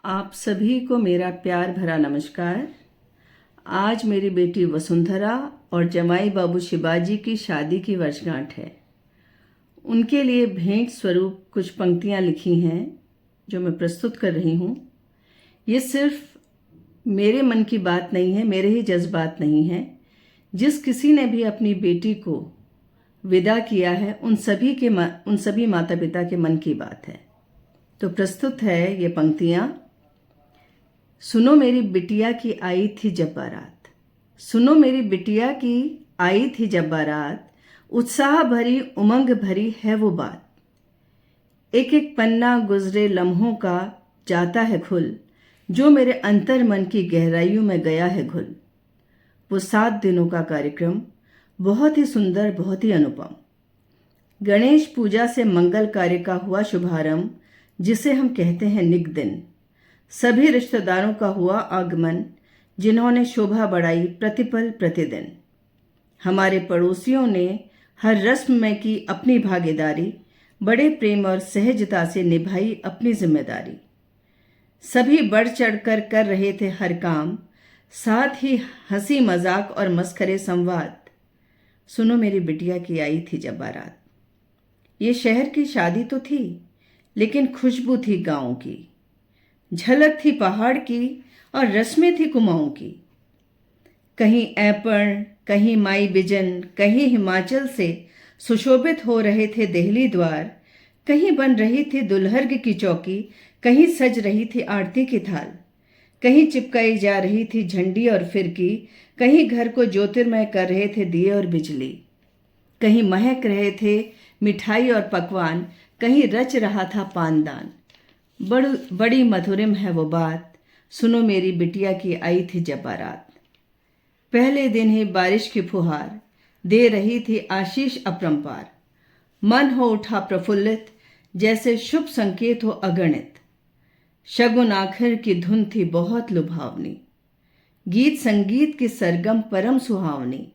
आप सभी को मेरा प्यार भरा नमस्कार। आज मेरी बेटी वसुंधरा और जमाई बाबू शिवाजी की शादी की वर्षगांठ है। उनके लिए भेंट स्वरूप कुछ पंक्तियां लिखी हैं जो मैं प्रस्तुत कर रही हूँ। ये सिर्फ मेरे मन की बात नहीं है, मेरे ही जज्बात नहीं है। जिस किसी ने भी अपनी बेटी को विदा किया है उन सभी माता पिता के मन की बात है। तो प्रस्तुत है ये पंक्तियाँ। सुनो मेरी बिटिया की आई थी जब बारात, सुनो मेरी बिटिया की आई थी जब बारात, उत्साह भरी उमंग भरी है वो बात। एक एक पन्ना गुजरे लम्हों का जाता है खुल, जो मेरे अंतर मन की गहराइयों में गया है घुल। वो 7 दिनों का कार्यक्रम बहुत ही सुंदर, बहुत ही अनुपम। गणेश पूजा से मंगल कार्य का हुआ शुभारंभ, जिसे हम कहते हैं निक दिन। सभी रिश्तेदारों का हुआ आगमन, जिन्होंने शोभा बढ़ाई प्रतिपल प्रतिदिन। हमारे पड़ोसियों ने हर रस्म में की अपनी भागीदारी, बड़े प्रेम और सहजता से निभाई अपनी जिम्मेदारी। सभी बढ़ चढ़कर कर रहे थे हर काम, साथ ही हंसी मजाक और मस्खरे संवाद। सुनो मेरी बिटिया की आई थी जब बारात। ये शहर की शादी तो थी, लेकिन खुशबू थी गाँव की, झलक थी पहाड़ की और रस्में थी कुमाऊं की। कहीं ऐपण, कहीं माई बिजन, कहीं हिमाचल से सुशोभित हो रहे थे देहली द्वार। कहीं बन रही थी दुल्हर्ग की चौकी, कहीं सज रही थी आरती की थाल। कहीं चिपकाई जा रही थी झंडी और फिरकी, कहीं घर को ज्योतिर्मय कर रहे थे दिए और बिजली। कहीं महक रहे थे मिठाई और पकवान, कहीं रच रहा था पानदान। बड़ी मधुरिम है वो बात, सुनो मेरी बिटिया की आई थी जब बारात। पहले दिन ही बारिश की फुहार दे रही थी आशीष अपरंपार। मन हो उठा प्रफुल्लित, जैसे शुभ संकेत हो अगणित। शगुन आखिर की धुन थी बहुत लुभावनी, गीत संगीत की सरगम परम सुहावनी।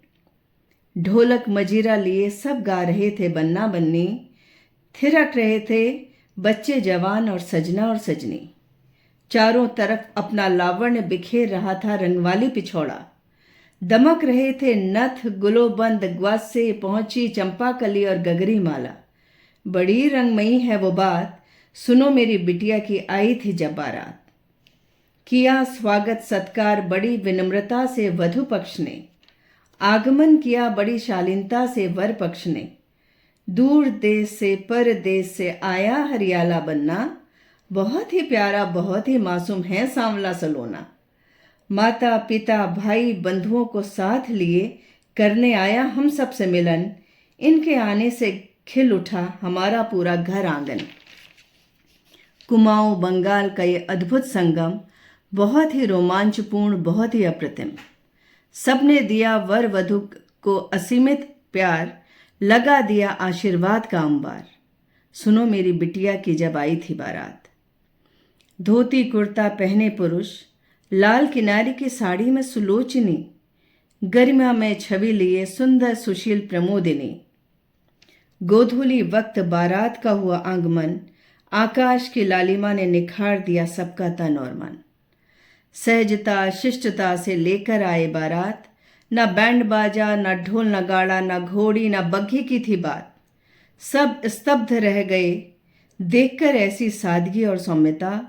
ढोलक मजीरा लिए सब गा रहे थे बन्ना बन्नी, थिरक रहे थे बच्चे जवान और सजना और सजनी। चारों तरफ अपना लावण्य बिखेर रहा था रंगवाली पिछौड़ा। दमक रहे थे नथ गुलोबंद, ग्वास से पहुंची चंपाकली और गगरी माला। बड़ी रंगमयी है वो बात, सुनो मेरी बिटिया की आई थी जब बारात। किया स्वागत सत्कार बड़ी विनम्रता से वधु पक्ष ने, आगमन किया बड़ी शालीनता से वर पक्ष ने। दूर देश से परदेश से आया हरियाला बन्ना, बहुत ही प्यारा बहुत ही मासूम है सांवला सलोना। माता पिता भाई बंधुओं को साथ लिए करने आया हम सबसे मिलन, इनके आने से खिल उठा हमारा पूरा घर आंगन। कुमाऊं बंगाल का ये अद्भुत संगम बहुत ही रोमांचपूर्ण, बहुत ही अप्रतिम। सबने दिया वर वधु को असीमित प्यार, लगा दिया आशीर्वाद का अंबार। सुनो मेरी बिटिया की जब आई थी बारात। धोती कुर्ता पहने पुरुष, लाल किनारी की साड़ी में सुलोचनी, गरिमा में छवि लिए सुंदर सुशील प्रमोदिनी। गोधूली वक्त बारात का हुआ आगमन, आकाश की लालिमा ने निखार दिया सबका तन और मन। सहजता शिष्टता से लेकर आए बारात, न बैंड बाजा न ढोल नगाड़ा न घोड़ी न बग्घी की थी बात। सब स्तब्ध रह गए देखकर ऐसी सादगी और सौम्यता,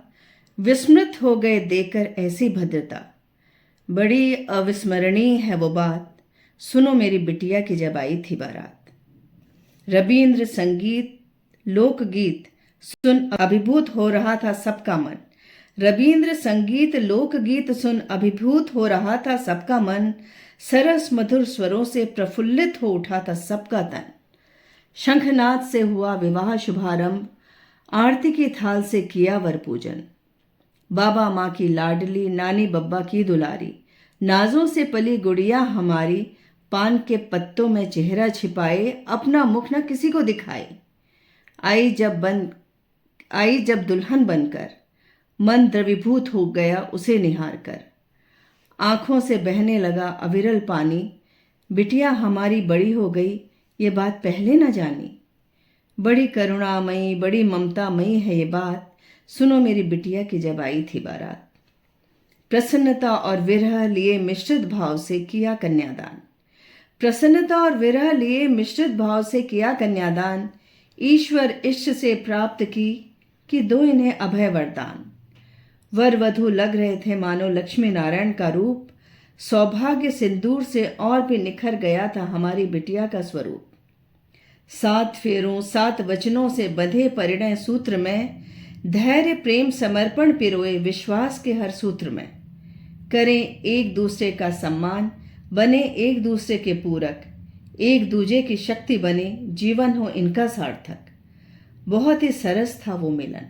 विस्मृत हो गए देखकर ऐसी भद्रता। बड़ी अविस्मरणीय है वो बात, सुनो मेरी बिटिया की जब आई थी बारात। रबींद्र संगीत लोकगीत सुन अभिभूत हो रहा था सबका मन। रबींद्र संगीत लोकगीत सुन अभिभूत हो रहा था सबका मन। सरस मधुर स्वरों से प्रफुल्लित हो उठा था सबका तन। शंखनाद से हुआ विवाह शुभारंभ, आरती की थाल से किया वर पूजन। बाबा माँ की लाडली, नानी बब्बा की दुलारी, नाजों से पली गुड़िया हमारी, पान के पत्तों में चेहरा छिपाए अपना मुख न किसी को दिखाए। आई जब दुल्हन बनकर, मन द्रवीभूत हो गया उसे निहार कर। आंखों से बहने लगा अविरल पानी, बिटिया हमारी बड़ी हो गई ये बात पहले न जानी। बड़ी करुणामयी बड़ी ममतामयी है ये बात, सुनो मेरी बिटिया की जब आई थी बारात। प्रसन्नता और विरह लिए मिश्रित भाव से किया कन्यादान। प्रसन्नता और विरह लिए मिश्रित भाव से किया कन्यादान। ईश्वर इष्ट से प्राप्त की कि दो इन्हें अभय वरदान। वर वधू लग रहे थे मानो लक्ष्मी नारायण का रूप। सौभाग्य सिंदूर से और भी निखर गया था हमारी बिटिया का स्वरूप। 7 फेरों 7 वचनों से बंधे परिणय सूत्र में, धैर्य प्रेम समर्पण पिरोए विश्वास के हर सूत्र में। करें एक दूसरे का सम्मान, बने एक दूसरे के पूरक, एक दूजे की शक्ति बने, जीवन हो इनका सार्थक। बहुत ही सरस था वो मिलन,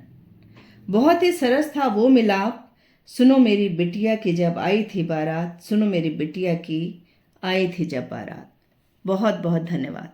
बहुत ही सरस था वो मिलाप। सुनो मेरी बिटिया की जब आई थी बारात। सुनो मेरी बिटिया की आई थी जब बारात। बहुत बहुत धन्यवाद।